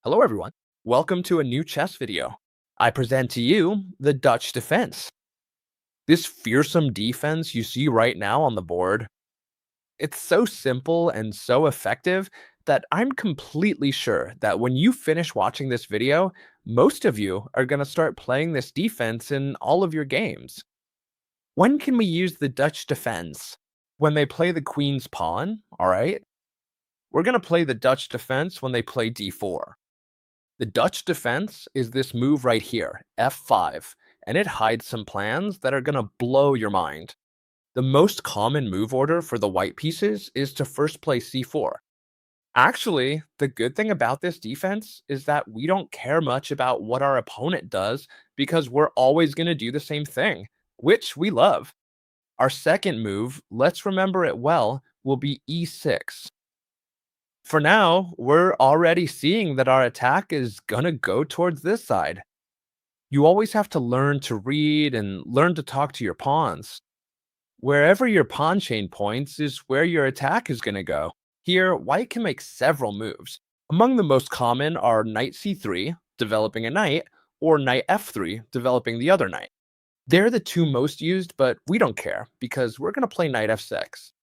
Hello everyone. Welcome to a new chess video. I present to you the Dutch defense. This fearsome defense you see right now on the board, it's so simple and so effective that I'm completely sure that when you finish watching this video, most of you are going to start playing this defense in all of your games. When can we use the Dutch defense? When they play the queen's pawn, all right? We're going to play the Dutch defense when they play d4. The Dutch defense is this move right here, f5, and it hides some plans that are going to blow your mind. The most common move order for the white pieces is to first play c4. Actually, the good thing about this defense is that we don't care much about what our opponent does because we're always going to do the same thing, which we love. Our second move, let's remember it well, will be e6. For now, we're already seeing that our attack is gonna go towards this side. You always have to learn to read and learn to talk to your pawns. Wherever your pawn chain points is where your attack is gonna go. Here, white can make several moves. Among the most common are knight c3, developing a knight, or knight f3, developing the other knight. They're the two most used, but we don't care because we're gonna play knight f6.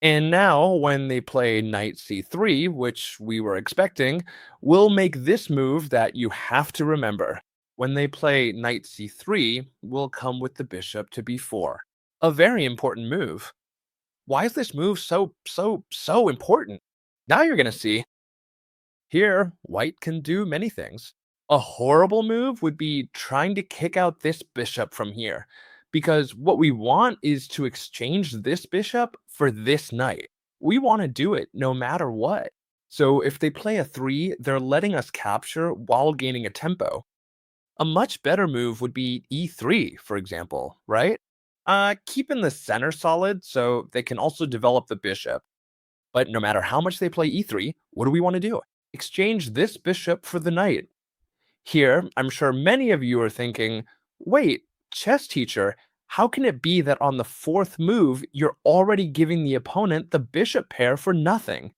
And now, when they play knight c3, which we were expecting, we'll make this move that you have to remember. When they play knight c3, we'll come with the bishop to b4. A very important move. Why is this move so important? Now you're going to see. Here, white can do many things. A horrible move would be trying to kick out this bishop from here, because what we want is to exchange this bishop for this knight. We want to do it no matter what. So if they play a 3, they're letting us capture while gaining a tempo. A much better move would be e3, for example, right? Keeping the center solid so they can also develop the bishop. But no matter how much they play e3, what do we want to do? Exchange this bishop for the knight. Here, I'm sure many of you are thinking, wait, chess teacher, how can it be that on the fourth move, you're already giving the opponent the bishop pair for nothing?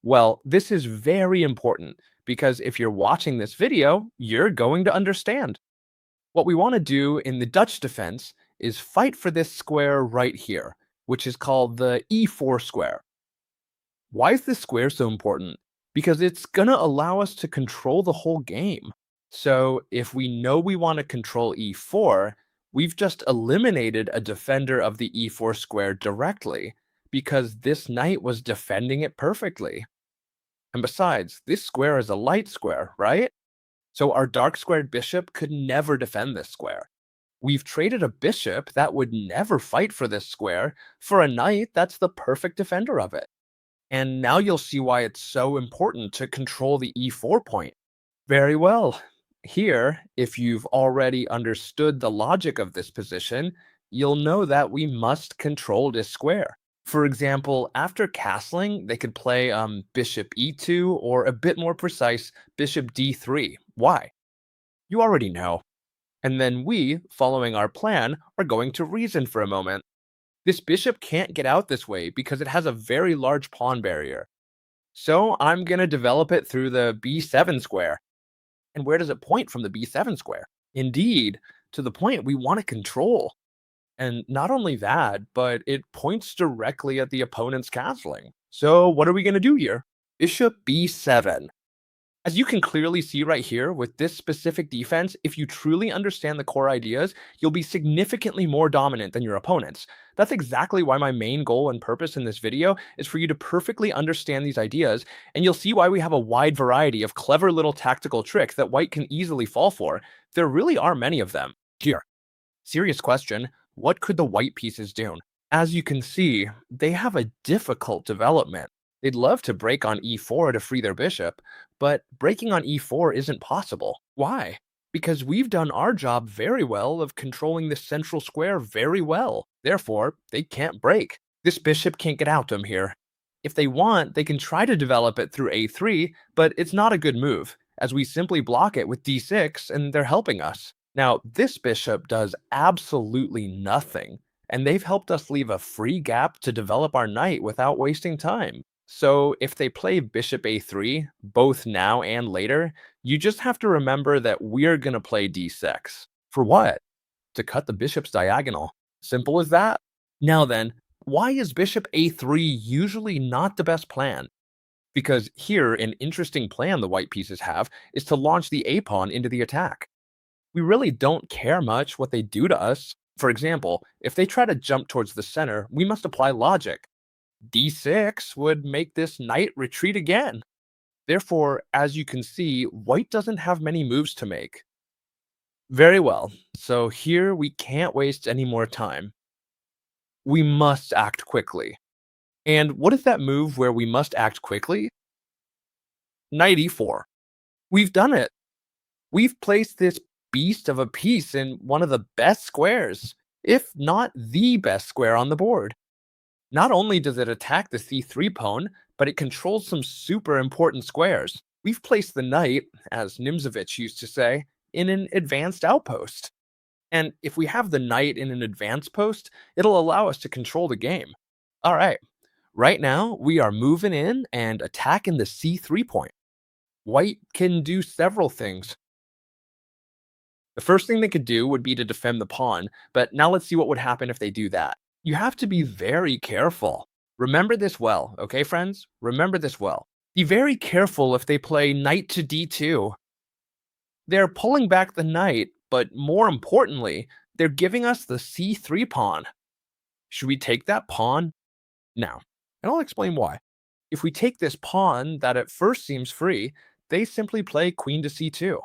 Well, this is very important because if you're watching this video, you're going to understand. What we want to do in the Dutch defense is fight for this square right here, which is called the e4 square. Why is this square so important? Because it's going to allow us to control the whole game. So if we know we want to control e4, we've just eliminated a defender of the e4 square directly, because this knight was defending it perfectly. And besides, this square is a light square, right? So our dark squared bishop could never defend this square. We've traded a bishop that would never fight for this square for a knight that's the perfect defender of it. And now you'll see why it's so important to control the e4 point. Very well. Here, if you've already understood the logic of this position, you'll know that we must control this square. For example, after castling, they could play bishop e2 or a bit more precise, bishop d3. Why? You already know. And then we, following our plan, are going to reason for a moment. This bishop can't get out this way because it has a very large pawn barrier. So I'm going to develop it through the b7 square. And where does it point from the b7 square? Indeed, to the point we want to control. And not only that, but it points directly at the opponent's castling. So what are we going to do here? Bishop b7. As you can clearly see right here with this specific defense, if you truly understand the core ideas, you'll be significantly more dominant than your opponents. That's exactly why my main goal and purpose in this video is for you to perfectly understand these ideas, and you'll see why we have a wide variety of clever little tactical tricks that white can easily fall for. There really are many of them. Here, serious question, what could the white pieces do? As you can see, they have a difficult development. They'd love to break on e4 to free their bishop, but breaking on e4 isn't possible. Why? Because we've done our job very well of controlling the central square very well. Therefore, they can't break. This bishop can't get out from here. If they want, they can try to develop it through a3, but it's not a good move, as we simply block it with d6 and they're helping us. Now, this bishop does absolutely nothing, and they've helped us leave a free gap to develop our knight without wasting time. So if they play bishop a3, both now and later, you just have to remember that we're going to play d6. For what? To cut the bishop's diagonal. Simple as that. Now then, why is bishop a3 usually not the best plan? Because here, an interesting plan the white pieces have is to launch the a pawn into the attack. We really don't care much what they do to us. For example, if they try to jump towards the center, we must apply logic. d6 would make this knight retreat again. Therefore, as you can see, white doesn't have many moves to make. Very well, so here we can't waste any more time. We must act quickly. And what is that move where we must act quickly? Knight e4. We've done it. We've placed this beast of a piece in one of the best squares, if not the best square on the board. Not only does it attack the c3 pawn, but it controls some super important squares. We've placed the knight, as Nimzovich used to say, in an advanced outpost. And if we have the knight in an advanced post, it'll allow us to control the game. All right, right now we are moving in and attacking the c3 point. White can do several things. The first thing they could do would be to defend the pawn, but now let's see what would happen if they do that. You have to be very careful. Remember this well, okay, friends? Remember this well. Be very careful if they play knight to d2. They're pulling back the knight, but more importantly, they're giving us the c3 pawn. Should we take that pawn? No, and I'll explain why. If we take this pawn that at first seems free, they simply play queen to c2.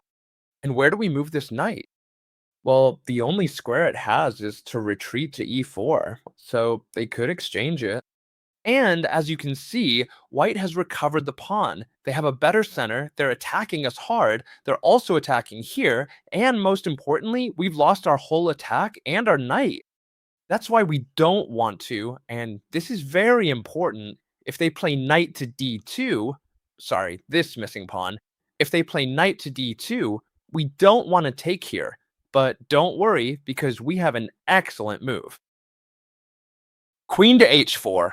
And where do we move this knight? Well, the only square it has is to retreat to e4, so they could exchange it. And as you can see, white has recovered the pawn. They have a better center, they're attacking us hard, they're also attacking here, and most importantly, we've lost our whole attack and our knight. That's why we don't want to, and this is very important, if they play knight to d2, sorry, this missing pawn, if they play knight to d2, we don't want to take here. But don't worry, because we have an excellent move. Queen to h4.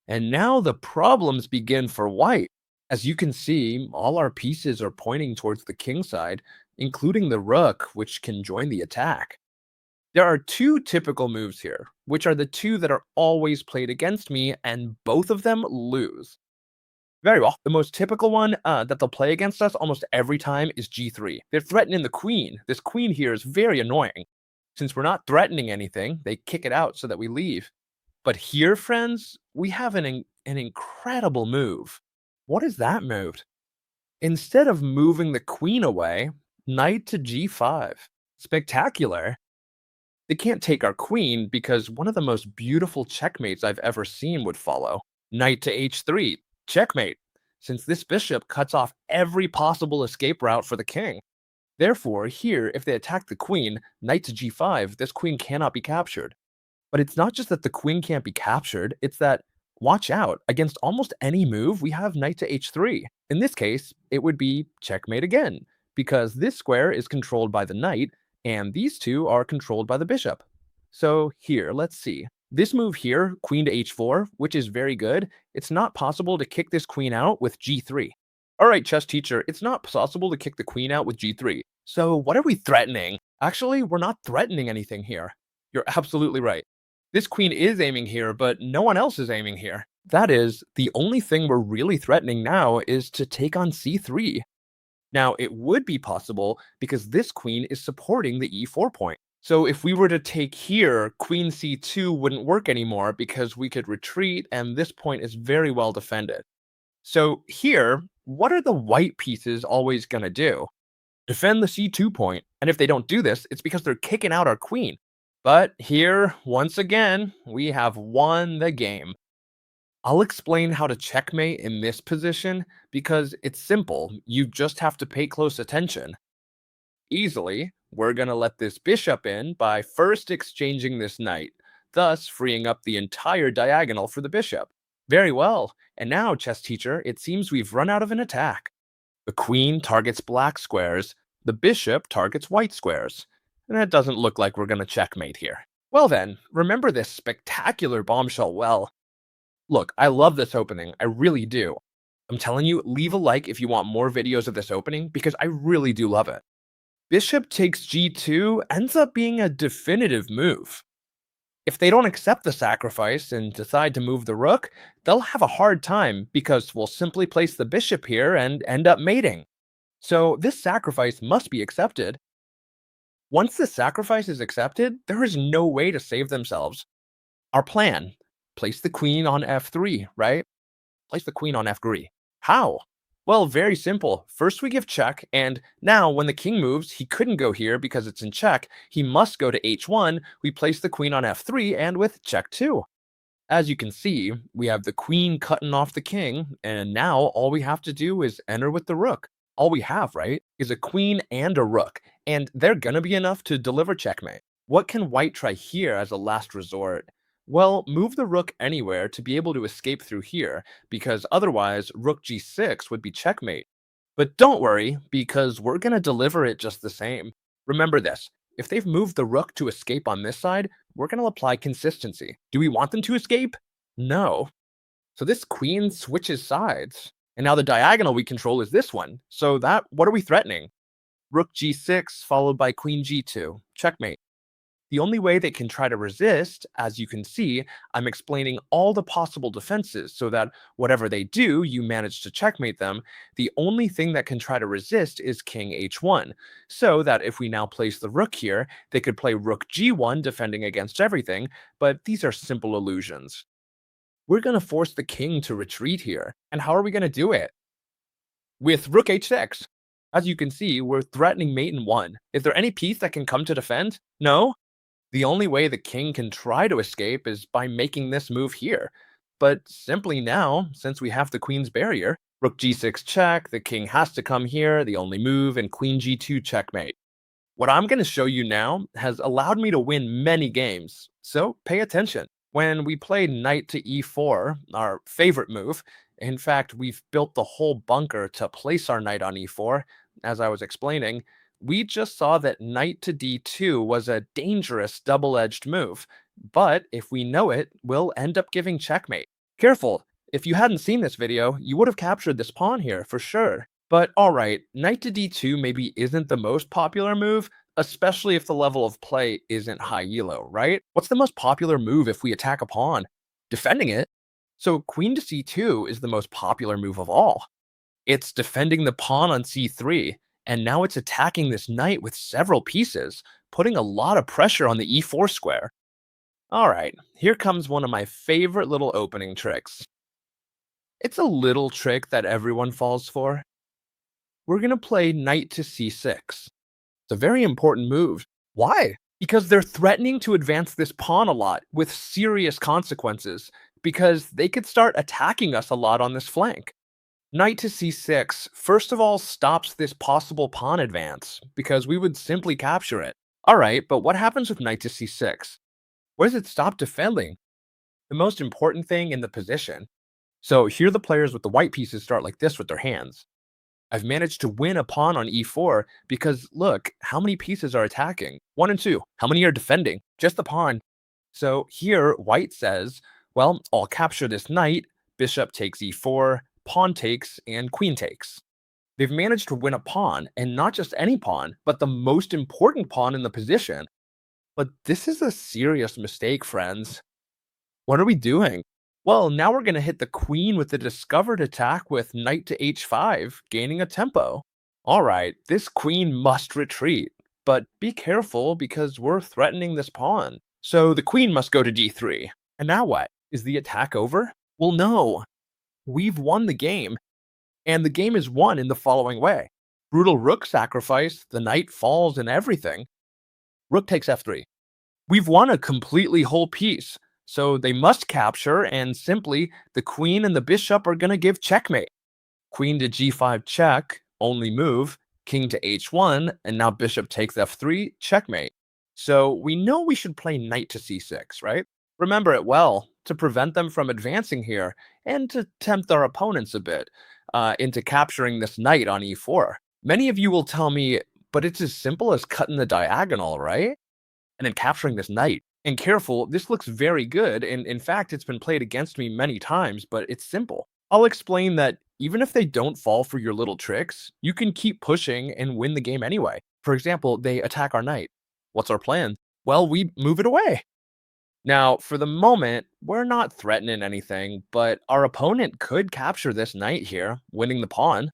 And now the problems begin for white. As you can see, all our pieces are pointing towards the king side, including the rook, which can join the attack. There are two typical moves here, which are the two that are always played against me, and both of them lose. Very well. The most typical one that they'll play against us almost every time is g3. They're threatening the queen. This queen here is very annoying. Since we're not threatening anything, they kick it out so that we leave. But here, friends, we have an incredible move. What is that move? Instead of moving the queen away, knight to g5. Spectacular. They can't take our queen because one of the most beautiful checkmates I've ever seen would follow. Knight to h3. Checkmate, since this bishop cuts off every possible escape route for the king. Therefore, here, if they attack the queen, knight to g5, this queen cannot be captured. But it's not just that the queen can't be captured, it's that, watch out, against almost any move, we have knight to h3. In this case, it would be checkmate again, because this square is controlled by the knight, and these two are controlled by the bishop. So here, let's see. This move here, queen to h4, which is very good, it's not possible to kick this queen out with g3. All right, chess teacher, it's not possible to kick the queen out with g3. So what are we threatening? Actually, we're not threatening anything here. You're absolutely right. This queen is aiming here, but no one else is aiming here. That is, the only thing we're really threatening now is to take on c3. Now, it would be possible because this queen is supporting the e4 point. So if we were to take here, queen c2 wouldn't work anymore because we could retreat and this point is very well defended. So here, what are the white pieces always going to do? Defend the c2 point. And if they don't do this, it's because they're kicking out our queen. But here, once again, we have won the game. I'll explain how to checkmate in this position because it's simple. You just have to pay close attention. Easily, we're going to let this bishop in by first exchanging this knight, thus freeing up the entire diagonal for the bishop. Very well, and now, chess teacher, it seems we've run out of an attack. The queen targets black squares, the bishop targets white squares, and it doesn't look like we're going to checkmate here. Well then, remember this spectacular bombshell well. Look, I love this opening, I really do. I'm telling you, leave a like if you want more videos of this opening because I really do love it. Bishop takes g2 ends up being a definitive move. If they don't accept the sacrifice and decide to move the rook, they'll have a hard time because we'll simply place the bishop here and end up mating. So this sacrifice must be accepted. Once the sacrifice is accepted, there is no way to save themselves. Our plan, place the queen on f3, right? Place the queen on f3. How? Well, very simple. First we give check, and now when the king moves, he couldn't go here because it's in check. He must go to h1. We place the queen on f3, and with check 2. As you can see, we have the queen cutting off the king, and now all we have to do is enter with the rook. All we have, right, is a queen and a rook, and they're gonna be enough to deliver checkmate. What can white try here as a last resort? Well, move the rook anywhere to be able to escape through here, because otherwise rook g6 would be checkmate. But don't worry, because we're gonna deliver it just the same. Remember this, if they've moved the rook to escape on this side, we're going to apply consistency. Do we want them to escape? No. So this queen switches sides. And now the diagonal we control is this one. So what are we threatening? Rook g6 followed by queen g2. Checkmate. The only way they can try to resist, as you can see, I'm explaining all the possible defenses so that whatever they do, you manage to checkmate them. The only thing that can try to resist is king h1, so that if we now place the rook here, they could play rook g1 defending against everything, but these are simple illusions. We're going to force the king to retreat here, and how are we going to do it? With rook h6. As you can see, we're threatening mate in 1. Is there any piece that can come to defend? No? The only way the king can try to escape is by making this move here. But simply now, since we have the queen's barrier, rook g6 check, the king has to come here, the only move, and queen g2 checkmate. What I'm going to show you now has allowed me to win many games, so pay attention. When we played knight to e4, our favorite move, in fact, we've built the whole bunker to place our knight on e4, as I was explaining, we just saw that knight to d2 was a dangerous double-edged move, but if we know it, we'll end up giving checkmate. Careful, if you hadn't seen this video, you would have captured this pawn here for sure. But alright, knight to d2 maybe isn't the most popular move, especially if the level of play isn't high elo, right? What's the most popular move if we attack a pawn? Defending it. So queen to c2 is the most popular move of all. It's defending the pawn on c3, and now it's attacking this knight with several pieces, putting a lot of pressure on the e4 square. Alright, here comes one of my favorite little opening tricks. It's a little trick that everyone falls for. We're going to play knight to c6. It's a very important move. Why? Because they're threatening to advance this pawn a lot with serious consequences, because they could start attacking us a lot on this flank. Knight to c6, first of all, stops this possible pawn advance, because we would simply capture it. Alright, but what happens with knight to c6? Where does it stop defending? The most important thing in the position. So here the players with the white pieces start like this with their hands. I've managed to win a pawn on e4 because, look, how many pieces are attacking? 1 and 2. How many are defending? Just the pawn. So here, white says, well, I'll capture this knight, bishop takes e4, pawn takes, and queen takes. They've managed to win a pawn, and not just any pawn, but the most important pawn in the position. But this is a serious mistake, friends. What are we doing? Well, now we're going to hit the queen with the discovered attack with knight to h5, gaining a tempo. Alright, this queen must retreat, but be careful because we're threatening this pawn. So the queen must go to d3. And now what? Is the attack over? Well, no. We've won the game. And the game is won in the following way. Brutal rook sacrifice, the knight falls and everything. Rook takes f3. We've won a completely whole piece. So they must capture, and simply, the queen and the bishop are going to give checkmate. Queen to g5 check, only move, king to h1, and now bishop takes f3, checkmate. So we know we should play knight to c6, right? Remember it well, to prevent them from advancing here, and to tempt our opponents a bit into capturing this knight on e4. Many of you will tell me, but it's as simple as cutting the diagonal, right? And then capturing this knight. And careful, this looks very good, and in fact, it's been played against me many times, but it's simple. I'll explain that even if they don't fall for your little tricks, you can keep pushing and win the game anyway. For example, they attack our knight. What's our plan? Well, we move it away. Now, for the moment, we're not threatening anything, but our opponent could capture this knight here, winning the pawn.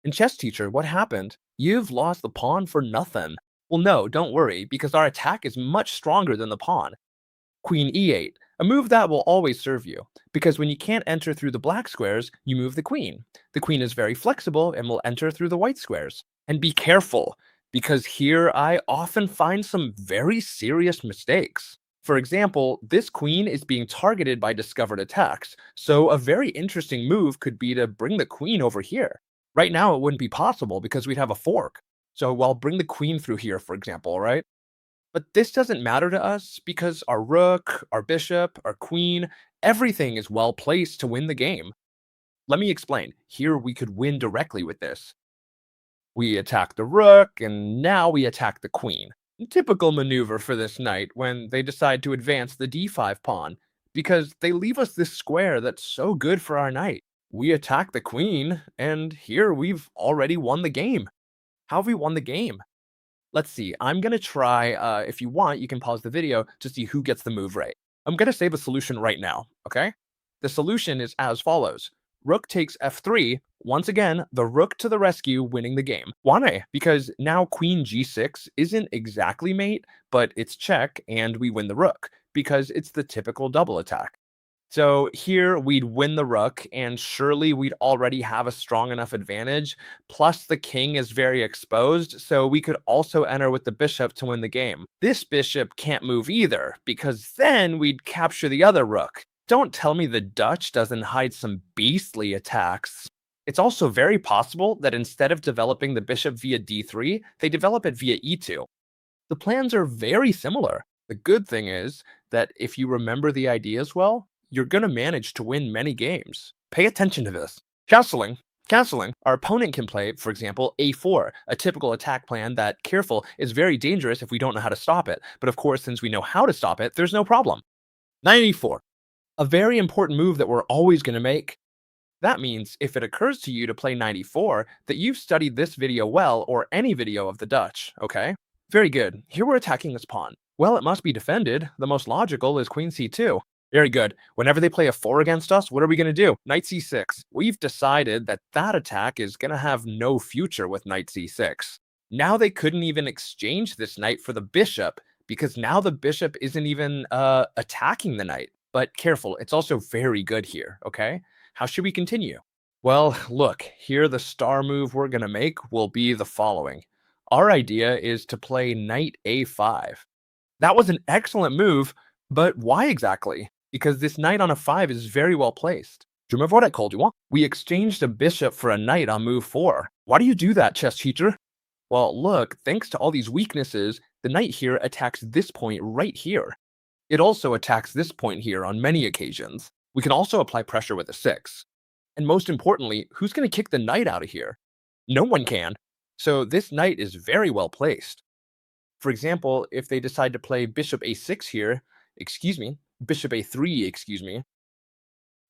And chess teacher, what happened? You've lost the pawn for nothing. Well, no, don't worry, because our attack is much stronger than the pawn. Queen e8, a move that will always serve you, because when you can't enter through the black squares, you move the queen. The queen is very flexible and will enter through the white squares. And be careful, because here I often find some very serious mistakes. For example, this queen is being targeted by discovered attacks, so a very interesting move could be to bring the queen over here. Right now, it wouldn't be possible because we'd have a fork. So, well, bring the queen through here, for example, right? But this doesn't matter to us because our rook, our bishop, our queen, everything is well placed to win the game. Let me explain. Here we could win directly with this. We attack the rook, and now we attack the queen. Typical maneuver for this knight when they decide to advance the d5 pawn, because they leave us this square that's so good for our knight. We attack the queen, and here we've already won the game. How have we won the game? Let's see. I'm gonna try. If you want, you can pause the video to see who gets the move right. I'm gonna say the solution right now. Okay. The solution is as follows: Rook takes f3. Once again, the rook to the rescue, winning the game. Why? Because now Queen g6 isn't exactly mate, but it's check, and we win the rook because it's the typical double attack. So here we'd win the rook, and surely we'd already have a strong enough advantage. Plus, the king is very exposed, so we could also enter with the bishop to win the game. This bishop can't move either, because then we'd capture the other rook. Don't tell me the Dutch doesn't hide some beastly attacks. It's also very possible that instead of developing the bishop via d3, they develop it via e2. The plans are very similar. The good thing is that if you remember the ideas well, you're going to manage to win many games. Pay attention to this. Castling. Castling. Our opponent can play, for example, a4, a typical attack plan that, careful, is very dangerous if we don't know how to stop it. But of course, since we know how to stop it, there's no problem. Knight e4. A very important move that we're always going to make. That means if it occurs to you to play knight e4, that you've studied this video well or any video of the Dutch, okay? Very good. Here we're attacking this pawn. Well, it must be defended. The most logical is queen c2. Very good. Whenever they play a 4 against us, what are we going to do? Knight c6. We've decided that that attack is going to have no future with knight c6. Now they couldn't even exchange this knight for the bishop because now the bishop isn't even attacking the knight. But careful, it's also very good here, okay? How should we continue? Well, look, here the star move we're going to make will be the following. Our idea is to play knight a5. That was an excellent move, but why exactly? Because this knight on a 5 is very well placed. Do you remember what I called you on? We exchanged a bishop for a knight on move 4. Why do you do that, chess teacher? Well, look, thanks to all these weaknesses, the knight here attacks this point right here. It also attacks this point here on many occasions. We can also apply pressure with a 6. And most importantly, who's going to kick the knight out of here? No one can. So this knight is very well placed. For example, if they decide to play bishop a6 here, bishop a3,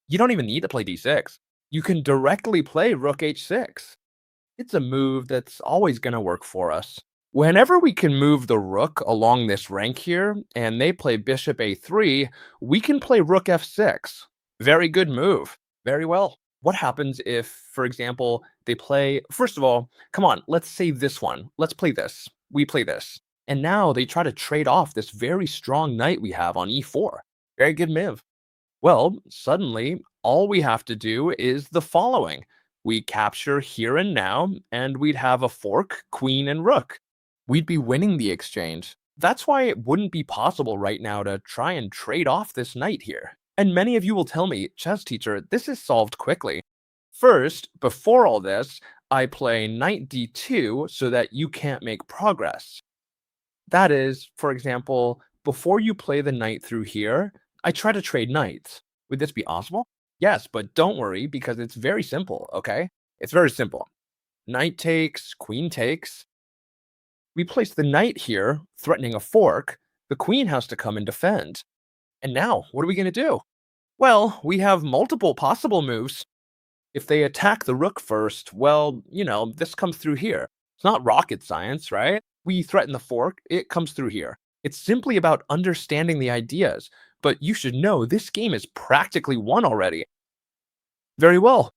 you don't even need to play d6. You can directly play rook h6. It's a move that's always going to work for us. Whenever we can move the rook along this rank here, and they play bishop a3, we can play rook f6. Very good move. Very well. What happens if, for example, they play, first of all, come on, let's say this one. Let's play this. We play this. And now they try to trade off this very strong knight we have on e4. Very good move. Well, suddenly, all we have to do is the following. We capture here and now, and we'd have a fork, queen, and rook. We'd be winning the exchange. That's why it wouldn't be possible right now to try and trade off this knight here. And many of you will tell me, chess teacher, this is solved quickly. First, before all this, I play knight d2 so that you can't make progress. That is, for example, before you play the knight through here, I try to trade knights. Would this be possible? Yes, but don't worry because it's very simple, okay? It's very simple. Knight takes, queen takes. We place the knight here, threatening a fork, The queen has to come and defend. And now, what are we going to do? Well, we have multiple possible moves. If they attack the rook first, well, this comes through here. It's not rocket science, right? We threaten the fork, it comes through here. It's simply about understanding the ideas. But you should know this game is practically won already. Very well.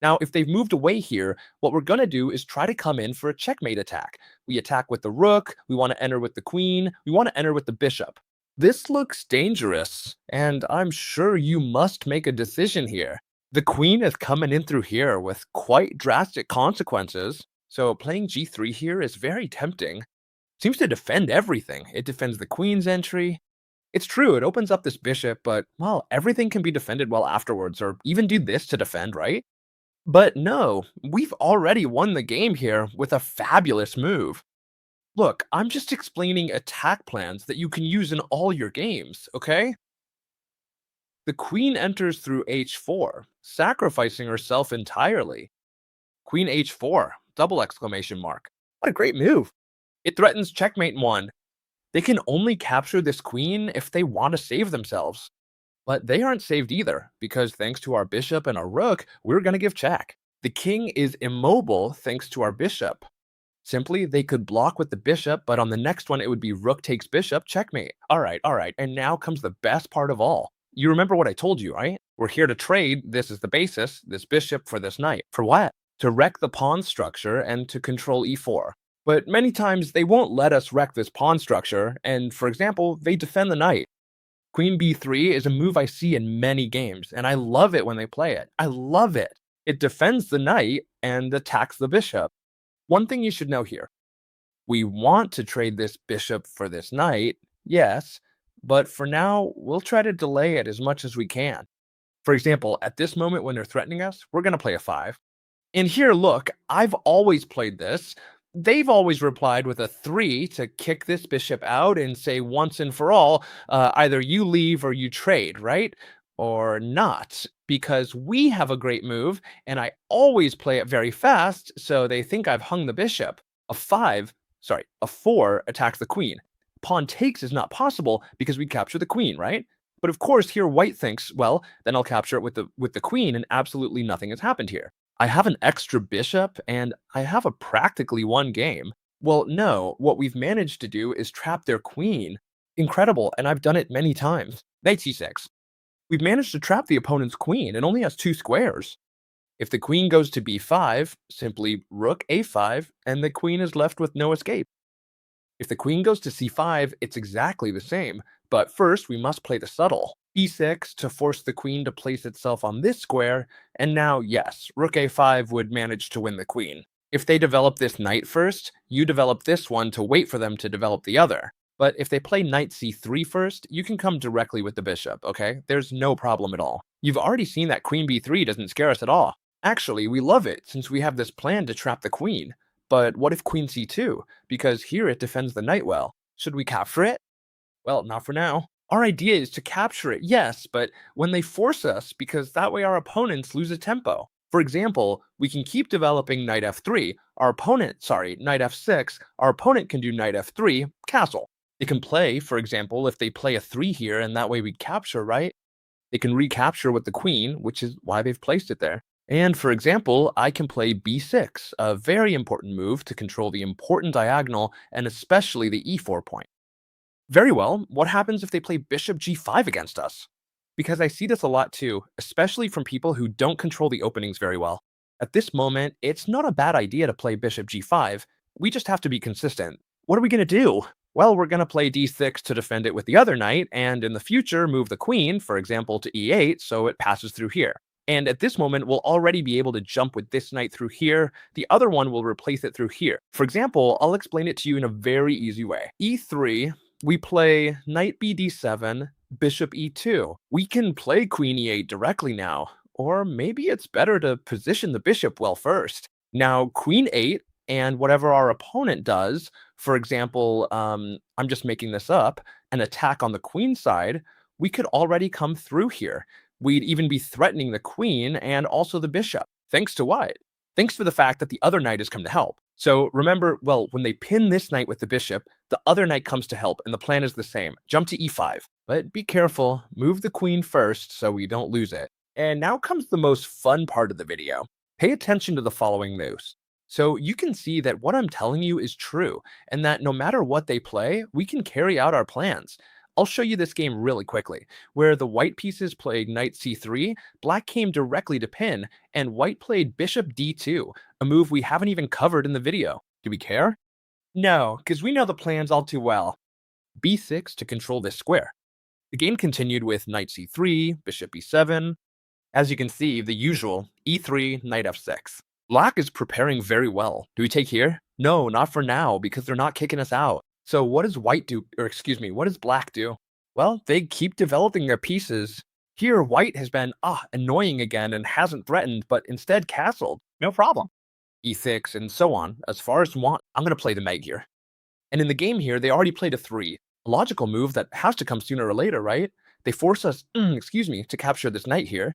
Now, if they've moved away here, what we're going to do is try to come in for a checkmate attack. We attack with the rook, we want to enter with the queen, we want to enter with the bishop. This looks dangerous, and I'm sure you must make a decision here. The queen is coming in through here with quite drastic consequences, so playing g3 here is very tempting. Seems to defend everything. It defends the queen's entry. It's true, it opens up this bishop, but, well, everything can be defended well afterwards, or even do this to defend, right? But no, we've already won the game here with a fabulous move. Look, I'm just explaining attack plans that you can use in all your games, okay? The queen enters through h4, sacrificing herself entirely. Queen h4, double exclamation mark. What a great move. It threatens checkmate 1. They can only capture this queen if they want to save themselves. But they aren't saved either, because thanks to our bishop and our rook, we're going to give check. The king is immobile thanks to our bishop. Simply, they could block with the bishop, but on the next one, it would be rook takes bishop, checkmate. All right. And now comes the best part of all. You remember what I told you, right? We're here to trade. This is the basis, this bishop for this knight. For what? To wreck the pawn structure and to control e4. But many times, they won't let us wreck this pawn structure, and for example, they defend the knight. Queen b3 is a move I see in many games, and I love it when they play it. I love it. It defends the knight and attacks the bishop. One thing you should know here. We want to trade this bishop for this knight, yes, but for now, we'll try to delay it as much as we can. For example, at this moment when they're threatening us, we're going to play a 5. And here, look, I've always played this. They've always replied with a 3 to kick this bishop out and say once and for all, either you leave or you trade, right? Or not, because we have a great move, and I always play it very fast, so they think I've hung the bishop. A 4 attacks the queen. Pawn takes is not possible because we capture the queen, right? But of course, here white thinks, well, then I'll capture it with the queen, and absolutely nothing has happened here. I have an extra bishop, and I have a practically won game. Well, no, what we've managed to do is trap their queen. Incredible, and I've done it many times. Knight c6. We've managed to trap the opponent's queen. It only has 2 squares. If the queen goes to b5, simply rook a5, and the queen is left with no escape. If the queen goes to c5, it's exactly the same, but first we must play the subtle. e6 to force the queen to place itself on this square, and now, yes, rook a5 would manage to win the queen. If they develop this knight first, you develop this one to wait for them to develop the other. But if they play knight c3 first, you can come directly with the bishop, okay? There's no problem at all. You've already seen that queen b3 doesn't scare us at all. Actually, we love it since we have this plan to trap the queen. But what if queen c2? Because here it defends the knight well. Should we capture it? Well, not for now. Our idea is to capture it, yes, but when they force us, because that way our opponents lose a tempo. For example, we can keep developing knight f3. Knight f6. Our opponent can do knight f3, castle. They can play, for example, if they play a 3 here, and that way we capture, right? They can recapture with the queen, which is why they've placed it there. And for example, I can play b6, a very important move to control the important diagonal, and especially the e4 point. Very well, what happens if they play bishop g5 against us? Because I see this a lot too, especially from people who don't control the openings very well. At this moment, it's not a bad idea to play bishop g5. We just have to be consistent. What are we going to do? Well, we're going to play d6 to defend it with the other knight, and in the future move the queen, for example, to e8, so it passes through here. And at this moment, we'll already be able to jump with this knight through here. The other one will replace it through here. For example, I'll explain it to you in a very easy way. e3, we play knight bd7, bishop e2. We can play queen e8 directly now, or maybe it's better to position the bishop well first. Now, queen 8, and whatever our opponent does, for example, I'm just making this up, an attack on the queen side, we could already come through here. We'd even be threatening the queen and also the bishop. Thanks to what? Thanks for the fact that the other knight has come to help. So remember, well, when they pin this knight with the bishop, the other knight comes to help, and the plan is the same. Jump to e5. But be careful, move the queen first so we don't lose it. And now comes the most fun part of the video. Pay attention to the following moves. So you can see that what I'm telling you is true, and that no matter what they play, we can carry out our plans. I'll show you this game really quickly, where the white pieces played knight c3, black came directly to pin, and white played bishop d2, a move we haven't even covered in the video. Do we care? No, because we know the plans all too well. b6 to control this square. The game continued with knight c3, bishop e7. As you can see, the usual e3, knight f6. Black is preparing very well. Do we take here? No, not for now, because they're not kicking us out. So what does white do, or excuse me, what does black do? Well, they keep developing their pieces. Here, white has been, annoying again and hasn't threatened, but instead castled. No problem. e6 and so on. As far as want, I'm going to play the knight here. And in the game here, they already played a 3. A logical move that has to come sooner or later, right? They force us, to capture this knight here.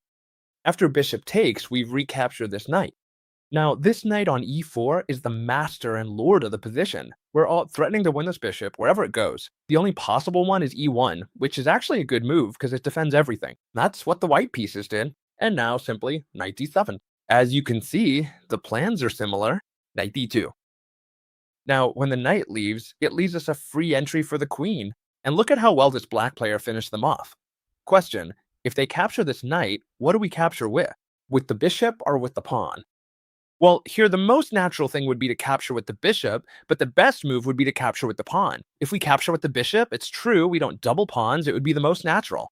After bishop takes, we've recaptured this knight. Now, this knight on e4 is the master and lord of the position. We're all threatening to win this bishop wherever it goes. The only possible one is e1, which is actually a good move because it defends everything. That's what the white pieces did. And now simply knight d7. As you can see, the plans are similar. Knight d2. Now, when the knight leaves, it leaves us a free entry for the queen. And look at how well this black player finished them off. Question, if they capture this knight, what do we capture with? With the bishop or with the pawn? Well, here the most natural thing would be to capture with the bishop, but the best move would be to capture with the pawn. If we capture with the bishop, it's true, we don't double pawns, it would be the most natural.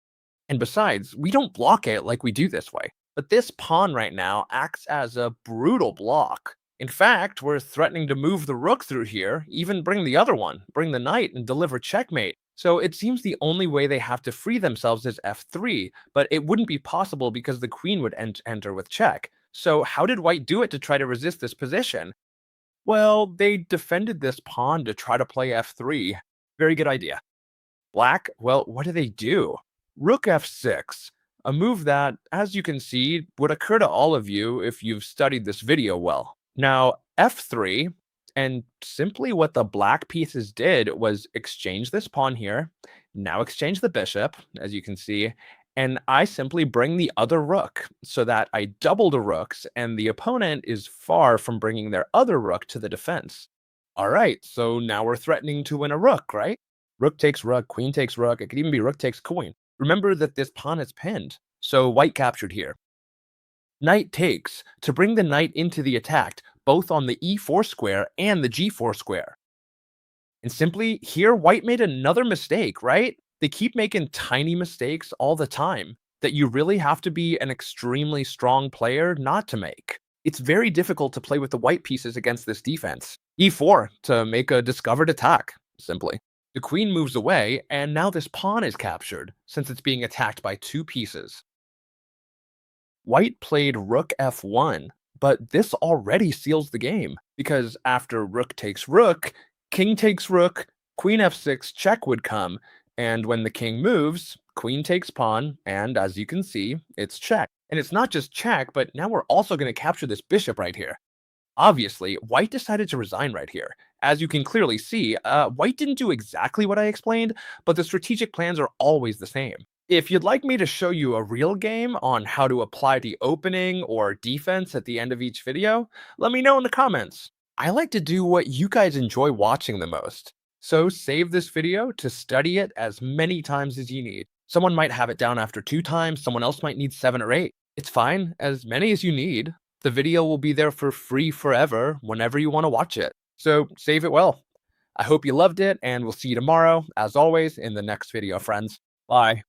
And besides, we don't block it like we do this way. But this pawn right now acts as a brutal block. In fact, we're threatening to move the rook through here, even bring the other one, bring the knight and deliver checkmate. So it seems the only way they have to free themselves is f3, but it wouldn't be possible because the queen would enter with check. So how did white do it to try to resist this position? Well, they defended this pawn to try to play f3. Very good idea. Black, well, what do? Rook f6, a move that, as you can see, would occur to all of you if you've studied this video well. Now, f3, and simply what the black pieces did was exchange this pawn here, now exchange the bishop, as you can see, and I simply bring the other rook so that I double the rooks and the opponent is far from bringing their other rook to the defense. All right, so now we're threatening to win a rook, right? Rook takes rook, queen takes rook, it could even be rook takes queen. Remember that this pawn is pinned, so white captured here. Knight takes to bring the knight into the attack, both on the e4 square and the g4 square. And simply, here white made another mistake, right? They keep making tiny mistakes all the time that you really have to be an extremely strong player not to make. It's very difficult to play with the white pieces against this defense. e4 to make a discovered attack, simply. The queen moves away, and now this pawn is captured, since it's being attacked by 2 pieces. White played rook f1, but this already seals the game, because after rook takes rook, king takes rook, queen f6 check would come, and when the king moves, queen takes pawn, and as you can see, it's check. And it's not just check, but now we're also going to capture this bishop right here. Obviously, white decided to resign right here. As you can clearly see, white didn't do exactly what I explained, but the strategic plans are always the same. If you'd like me to show you a real game on how to apply the opening or defense at the end of each video, let me know in the comments. I like to do what you guys enjoy watching the most. So save this video to study it as many times as you need. Someone might have it down after 2 times, someone else might need 7 or 8. It's fine, as many as you need. The video will be there for free forever whenever you want to watch it. So save it well. I hope you loved it, and we'll see you tomorrow, as always, in the next video, friends. Bye.